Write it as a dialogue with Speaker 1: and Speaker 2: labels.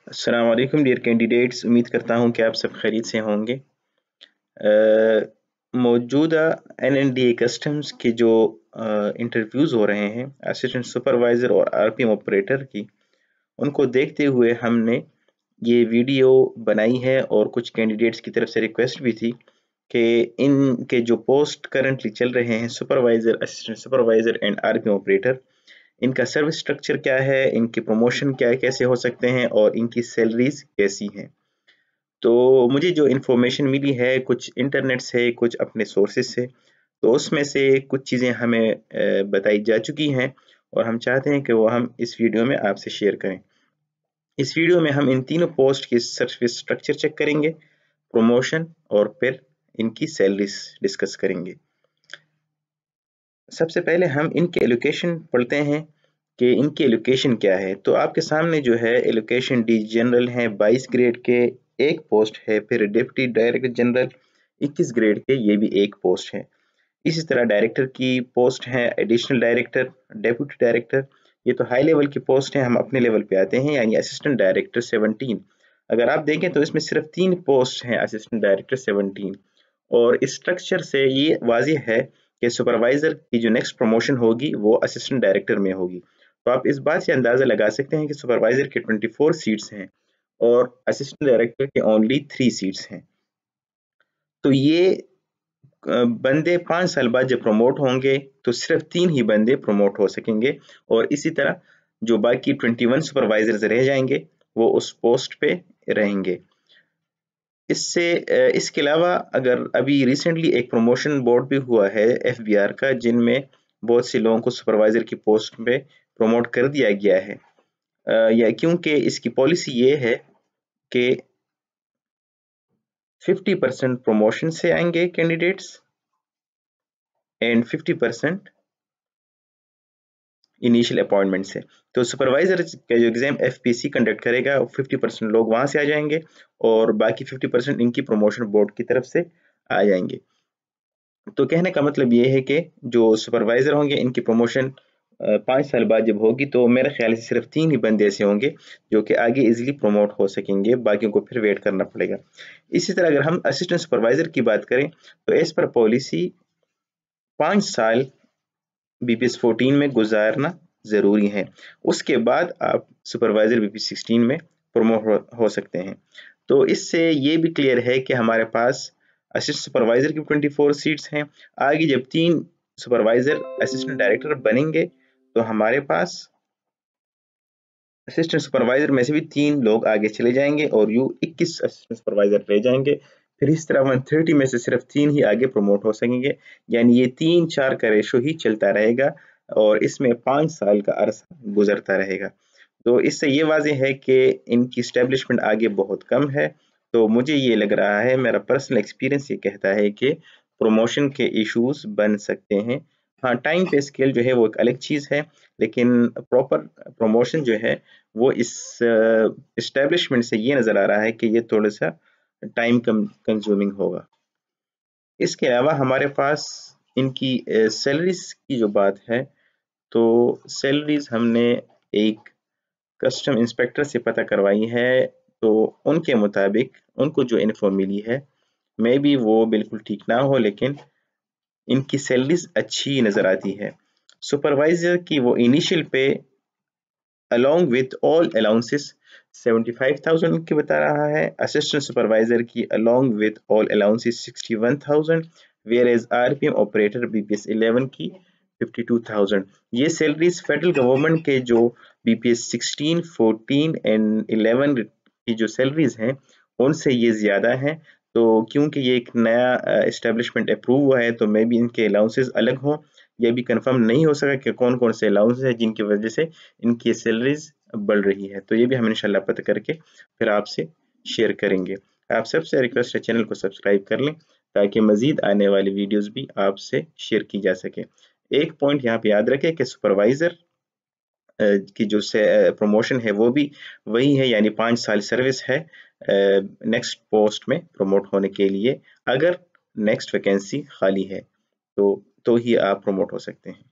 Speaker 1: अस्सलाम वालेकुम dear candidates, उम्मीद करता हूँ कि आप सब खैरियत से होंगे। मौजूदा NNDA कस्टम्स के जो इंटरव्यूज़ हो रहे हैं असिस्टेंट सुपरवाइज़र और RPM ऑपरेटर की, उनको देखते हुए हमने ये वीडियो बनाई है और कुछ कैंडिडेट्स की तरफ से रिक्वेस्ट भी थी कि इनके जो पोस्ट करंटली चल रहे हैं supervisor, assistant supervisor and RPM operator, इनका सर्विस स्ट्रक्चर क्या है, इनके प्रमोशन क्या कैसे हो सकते हैं और इनकी सैलरीज कैसी हैं। तो मुझे जो इन्फॉर्मेशन मिली है कुछ इंटरनेट से, कुछ अपने सोर्सेज से, तो उसमें से कुछ चीज़ें हमें बताई जा चुकी हैं और हम चाहते हैं कि वो हम इस वीडियो में आपसे शेयर करें। इस वीडियो में हम इन तीनों पोस्ट की सर्विस स्ट्रक्चर चेक करेंगे, प्रमोशन और फिर इनकी सैलरीज डिस्कस करेंगे। सबसे पहले हम इनके एलोकेशन पढ़ते हैं कि इनकी एलोकेशन क्या है। तो आपके सामने जो है एलोकेशन डी जनरल है 22 ग्रेड के एक पोस्ट है, फिर डिप्टी डायरेक्टर जनरल 21 ग्रेड के ये भी एक पोस्ट है। इसी तरह डायरेक्टर की पोस्ट है एडिशनल डायरेक्टर, डेप्यूटी डायरेक्टर, ये तो हाई लेवल की पोस्ट है। हम अपने लेवल पे आते हैं यानी असिस्टेंट डायरेक्टर 17। अगर आप देखें तो इसमें सिर्फ 3 पोस्ट हैं असिस्टेंट डायरेक्टर 17 और इस स्ट्रक्चर से ये वाज़ेह है कि सुपरवाइजर की जो नेक्स्ट प्रमोशन होगी वो असिस्टेंट डायरेक्टर में होगी। तो आप इस बात से अंदाज़ा लगा सकते हैं कि सुपरवाइजर के 24 सीट्स हैं और असिस्टेंट डायरेक्टर के ओनली 3 सीट्स हैं। तो ये बंदे 5 साल बाद जब प्रमोट होंगे तो सिर्फ 3 ही बंदे प्रमोट हो सकेंगे और इसी तरह जो बाकी 21 सुपरवाइजर्स रह जाएंगे वो उस पोस्ट पे रहेंगे। इसके अलावा अगर अभी रिसेंटली एक प्रमोशन बोर्ड भी हुआ है FBR का, जिनमें बहुत से लोगों को सुपरवाइजर की पोस्ट पे प्रमोट कर दिया गया है, या क्योंकि इसकी पॉलिसी ये है कि 50% प्रमोशन से आएंगे कैंडिडेट्स एंड 50% इनिशियल अपॉइंटमेंट से। तो सुपरवाइजर का जो एग्जाम FPC कंडक्ट करेगा 50% लोग वहां से आ जाएंगे और बाकी 50% इनकी प्रमोशन बोर्ड की तरफ से आ जाएंगे। तो कहने का मतलब ये है कि जो सुपरवाइजर होंगे इनकी प्रमोशन 5 साल बाद जब होगी तो मेरे ख्याल से सिर्फ 3 ही बंदे ऐसे होंगे जो कि आगे इजीली प्रमोट हो सकेंगे, बाकियों को फिर वेट करना पड़ेगा। इसी तरह अगर हम असिस्टेंट सुपरवाइजर की बात करें तो एज पर पॉलिसी 5 साल BPS 14 में गुजारना ज़रूरी है, उसके बाद आप सुपरवाइजर BPS 16 में प्रमोट हो सकते हैं। तो इससे ये भी क्लियर है कि हमारे पास असिस्टेंट सुपरवाइजर की 24 सीट्स हैं। आगे जब 3 सुपरवाइजर असिस्टेंट डायरेक्टर बनेंगे तो हमारे पास असिस्टेंट सुपरवाइजर में से भी 3 लोग आगे चले जाएंगे और 21 असिस्टेंट सुपरवाइजर रह जाएंगे। फिर इस तरह 130 में से सिर्फ 3 ही आगे प्रमोट हो सकेंगे, यानी ये 3-4 का रेशो ही चलता रहेगा और इसमें 5 साल का अरसा गुजरता रहेगा। तो इससे ये वाज़ेह है कि इनकी स्टैब्लिशमेंट आगे बहुत कम है। तो मुझे ये लग रहा है, मेरा पर्सनल एक्सपीरियंस ये कहता है कि प्रमोशन के इश्यूज बन सकते हैं। हाँ, टाइम पे स्केल जो है वो एक अलग चीज़ है, लेकिन प्रॉपर प्रमोशन जो है वो इस इस्टेब्लिशमेंट से ये नज़र आ रहा है कि ये थोड़ा सा टाइम कंज्यूमिंग होगा। इसके अलावा हमारे पास इनकी सैलरीज की जो बात है, तो सैलरीज हमने एक कस्टम इंस्पेक्टर से पता करवाई है। तो उनके मुताबिक उनको जो इन्फो मिली है, मे बी वो बिल्कुल ठीक ना हो, लेकिन इनकी सैलरीज अच्छी नज़र आती है। सुपरवाइजर की वो इनिशियल पे along with all allowances 75,000 की बता रहा है, असिस्टेंट सुपरवाइजर की along with all allowances 61,000, whereas RPM operator BPS 11 की 52,000। ये सैलरीज फेडरल गवर्नमेंट के जो BPS 16, 14 एंड 11 की जो सैलरीज हैं उनसे ये ज़्यादा हैं। तो क्योंकि ये एक नया इस्टेब्लिशमेंट अप्रूव हुआ है तो मे बी इनके अलाउंसेस अलग हों। ये भी कंफर्म नहीं हो सका कि कौन कौन से अलाउंसेस हैं जिनकी वजह से इनकी सैलरीज बढ़ रही है। तो ये भी हम इंशाल्लाह पता करके फिर आपसे शेयर करेंगे। आप सबसे रिक्वेस्ट है चैनल को सब्सक्राइब कर लें ताकि मजीद आने वाली वीडियोस भी आपसे शेयर की जा सके। एक पॉइंट यहाँ पे याद रखें कि सुपरवाइजर की जो प्रमोशन है वो भी वही है, यानी 5 साल सर्विस है नेक्स्ट पोस्ट में प्रमोट होने के लिए। अगर नेक्स्ट वैकेंसी खाली है तो ही आप प्रमोट हो सकते हैं।